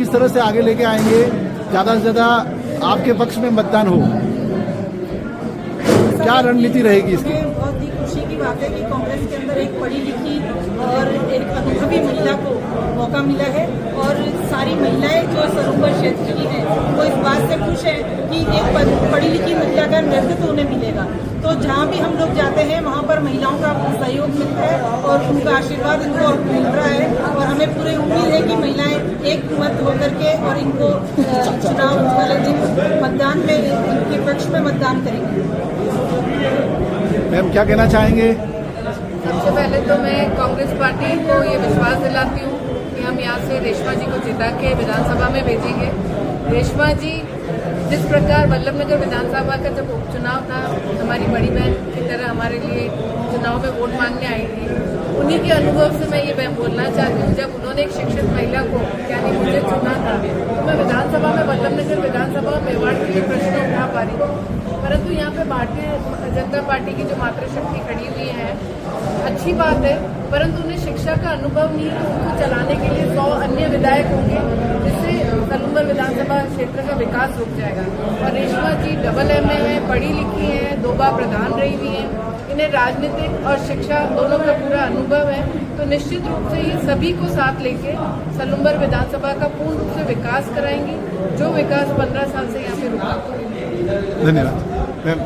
किस तरह से आगे लेके आएंगे, ज़्यादा से ज़्यादा आपके पक्ष में मतदान हो, क्या रणनीति रहेगी इसकी? बहुत ही खुशी की बात है कि कांग्रेस के अंदर एक पढ़ी लिखी और एक अनुभवी महिला को मौका मिला है और सारी महिलाएं जो सरुंबर क्षेत्र की हैं वो इस बात से खुश हैं कि एक पढ़ी लिखी महिला का नेतृत्व उन्हें मिलेगा। तो जहाँ भी हम लोग जाते हैं वहाँ पर महिलाओं का सहयोग मिलता है और उनका आशीर्वाद इनको मिल रहा है और हमें पूरी उम्मीद है कि महिलाएं एक मत होकर के और इनको चुनाव वाले दिन मतदान में इनके पक्ष में मतदान करेंगे। मैम क्या कहना चाहेंगे? सबसे पहले तो मैं कांग्रेस पार्टी को ये विश्वास दिलाती हूँ कि हम यहाँ से रेशमा जी को जिता के विधानसभा में भेजेंगे। रेशमा जी जिस प्रकार वल्लभनगर विधानसभा का जब उपचुनाव था, हमारी बड़ी बहन की तरह हमारे लिए चुनाव में वोट मांगने आई थी, उन्हीं के अनुभव से मैं ये बोलना चाहती हूँ। जब उन्होंने एक शिक्षित महिला को यानी मुझे चुना था तो मैं विधानसभा में वल्लभनगर विधानसभा मेवाड़ के लिए प्रश्न उठा पा रही थी, परंतु यहाँ पे भारतीय जनता पार्टी की जो मातृशक्ति खड़ी हुई है अच्छी बात है, परंतु उन्हें शिक्षा का अनुभव नहीं, उनको चलाने के लिए 100 अन्य विधायक होंगे जिससे सलूम्बर विधानसभा क्षेत्र का विकास रुक जाएगा। और रेशमा जी डबल MA है, पढ़ी लिखी है, 2 बार प्रधान रही हुई है, इन्हें राजनीतिक और शिक्षा दोनों का पूरा अनुभव है, तो निश्चित रूप से ये सभी को साथ लेके सलूम्बर विधानसभा का पूर्ण रूप से विकास कराएंगी, जो विकास 15 साल से यहाँ पे रुका। धन्यवाद मैम।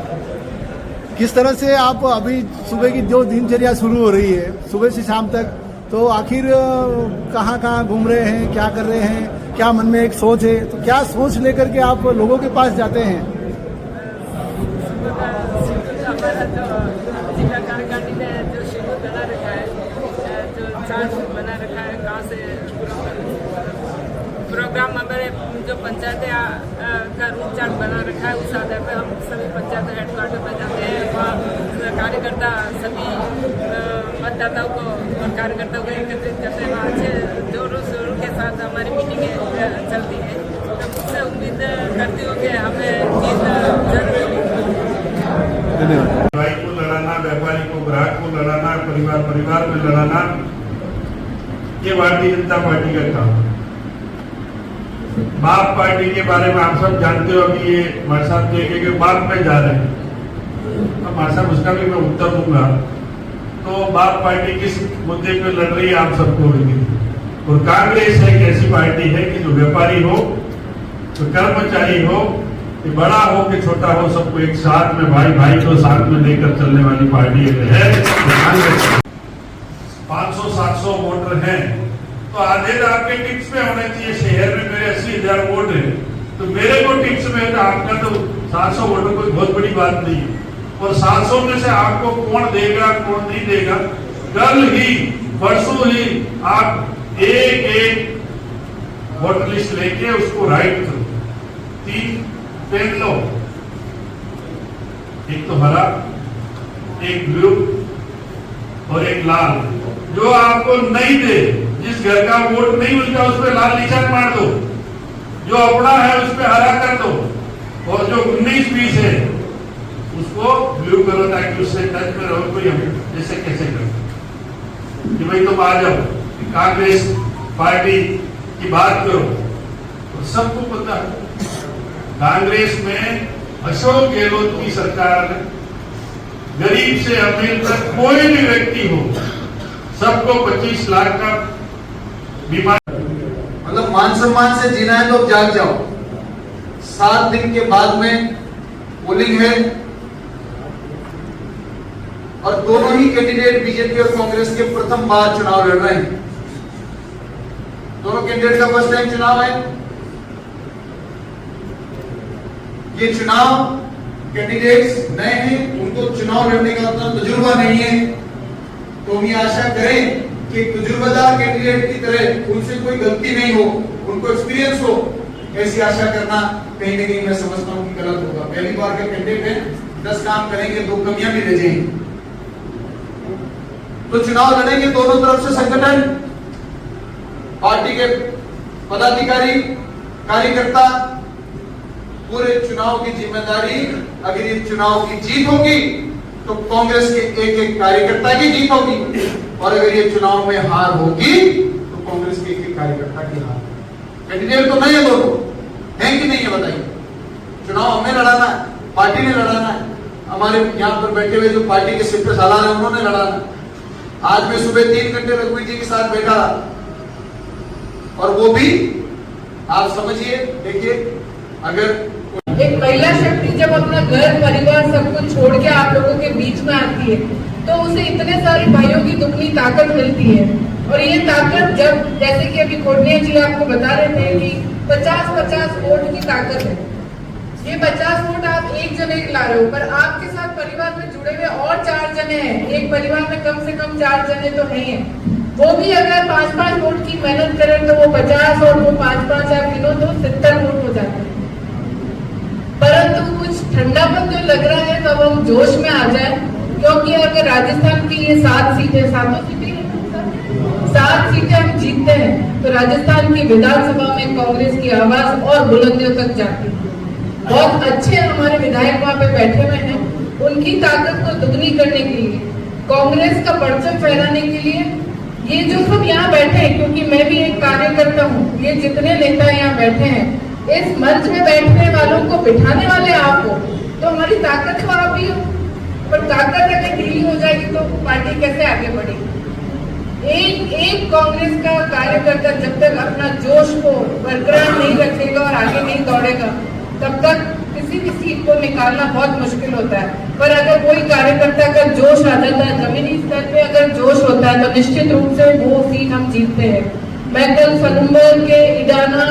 किस तरह से आप अभी सुबह की जो दिनचर्या शुरू हो रही है सुबह से शाम तक, तो आखिर कहाँ कहाँ घूम रहे हैं, क्या कर रहे हैं, क्या मन में एक सोच है, तो क्या सोच लेकर के आप लोगों के पास जाते हैं? हमारा जो जिला कार्यकारिणी ने जो शिविर बना रखा है, जो चार्ट बना रखा है, कहाँ से प्रोग्राम हमारे जो पंचायत का रूट चार्ट बना रखा है, उस आधार पर हम सभी पंचायत हेडक्वार्टर पर जाते हैं। वहाँ कार्यकर्ता सभी मतदाताओं को और कार्यकर्ताओं को एकत्रित करते हैं। वहाँ अच्छे जोरों शोरों के साथ हमारी मीटिंगें चलती हैं। तो मुझसे उम्मीद करती हूँ कि हमें जीत जरूर मिलेगी। भाई को लड़ाना, व्यापारी को, ग्राहक को लड़ाना, परिवार परिवार में लड़ाना, ये भारतीय जनता पार्टी का काम है। बाप पार्टी के बारे में आप सब जानते हो, अभी ये हमारे साथ देखे कि बाप में जा रहे हैं, तो हमारे साहब उसका भी मैं उत्तर दूंगा। तो बाप पार्टी किस मुद्दे पे लड़ रही है आप सबको होगी, और कांग्रेस एक ऐसी पार्टी है कि जो व्यापारी हो, जो कर्मचारी हो, कि बड़ा हो कि छोटा हो, सबको एक साथ में भाई भाई को साथ में लेकर चलने वाली पार्टी है। 500-700 वोटर हैं, तो आधे तो आपके टिप्स में होने चाहिए। शहर में मेरे 80,000 वोट है, तो मेरे को टिप्स में तो आपका तो 700 वोटर कोई बहुत बड़ी बात नहीं है। और 700 में से आपको कौन देगा कौन नहीं देगा, कल ही परसों ही आप एक वोटर लिस्ट लेके उसको राइट करो, 3 पेन लो, एक तो हरा, एक ब्लू और एक लाल। जो आपको नहीं दे, जिस घर का वोट नहीं मिलता उस पर लाल निशान मार दो, जो अपना है उस पर हरा कर दो, और जो 19-20 है उसको ब्लू करो, ताकि उससे टच में रहो। कोई हम जैसे कैसे करो कि भाई तुम आ जाओ, कांग्रेस पार्टी की बात करो। और सबको पता है कांग्रेस में अशोक गहलोत की सरकार है, गरीब से अमीर तक कोई भी व्यक्ति हो, सबको 25 लाख का बीमा। मतलब मान सम्मान से जीना है तो जाग जाओ। 7 दिन के बाद में पोलिंग है और दोनों ही कैंडिडेट बीजेपी और कांग्रेस के प्रथम बार चुनाव लड़ रहे हैं। दोनों कैंडिडेट का फर्स्ट टाइम चुनाव है। ये चुनाव कैंडिडेट्स नए हैं, उनको चुनाव लड़ने का उतना तजुर्बा नहीं है, तो हम ये आशा करें कि तजुर्बादार कैंडिडेट की तरह उनसे कोई गलती नहीं हो, उनको एक्सपीरियंस हो। ऐसी आशा करना कहीं न कहीं मैं समझता हूं कि गलत होगा। पहली बार के कैंडिडेट हैं, 10 काम करेंगे, 2 कमियां भी रह जाएंगी। तो चुनाव लड़ेंगे दोनों तरफ से संगठन, पार्टी के पदाधिकारी, कार्यकर्ता। पूरे चुनाव की जिम्मेदारी, अगर ये चुनाव की जीत होगी तो कांग्रेस के एक कार्यकर्ता की जीत होगी, और अगर ये चुनाव में हार होगी तो कांग्रेस के एक कार्यकर्ता की हार। कैंडिडेट तो नए लोग हैं कि नहीं है बताइए। चुनाव हमें लड़ाना है, पार्टी ने लड़ाना है, हमारे यहाँ पर बैठे हुए जो पार्टी के सिर पे सालार है उन्होंने लड़ाना है। आज मैं सुबह 3 घंटे रघुवीर जी के साथ बैठा और वो भी आप समझिए, देखिए, अगर एक महिला शक्ति जब अपना घर परिवार सब कुछ छोड़ के आप लोगों के बीच में आती है तो उसे इतने सारे भाइयों की दुगनी ताकत मिलती है। और ये ताकत जब, जैसे कि अभी कोटनिया जी आपको बता रहे थे कि 50-50 वोट की ताकत है। ये 50 वोट आप एक जने ला रहे हो, पर आपके साथ परिवार में जुड़े हुए और 4 जने हैं। एक परिवार में कम से कम 4 जने तो हैं। वो भी अगर 5-5 वोट की मेहनत करें तो वो 50 और वो 5-5 आप गिनो तो 70 वोट हो जाते हैं। परंतु कुछ ठंडापन जो लग रहा है तब हम जोश में आ जाए, क्योंकि अगर राजस्थान की ये 7 सीटें, 7 सीटें हम जीतते हैं तो राजस्थान की विधानसभा में कांग्रेस की आवाज और बुलंदियों तक जाती है। बहुत अच्छे हमारे विधायक वहाँ पे बैठे हुए हैं, उनकी ताकत को दुगनी करने के लिए, कांग्रेस का परचम फहराने के लिए ये जो सब यहाँ बैठे हैं, क्योंकि मैं भी एक कार्यकर्ता हूँ, ये जितने नेता यहाँ बैठे हैं, इस मंच में बैठने वालों को बिठाने वाले आप हो, तो हमारी ताकत तो आप ही हो। पर ताकत अगर ढीली हो जाएगी तो पार्टी कैसे आगे बढ़ेगी। एक कांग्रेस का कार्यकर्ता जब तक अपना जोश को बरकरार नहीं रखेगा और आगे नहीं दौड़ेगा तब तक किसी भी सीट को निकालना बहुत मुश्किल होता है। पर अगर कोई कार्यकर्ता का जोश आ जाता है, जमीनी स्तर पे अगर जोश होता है तो निश्चित रूप से वो सीट हम जीतते हैं। मैं कल सलूम्बर के इडाना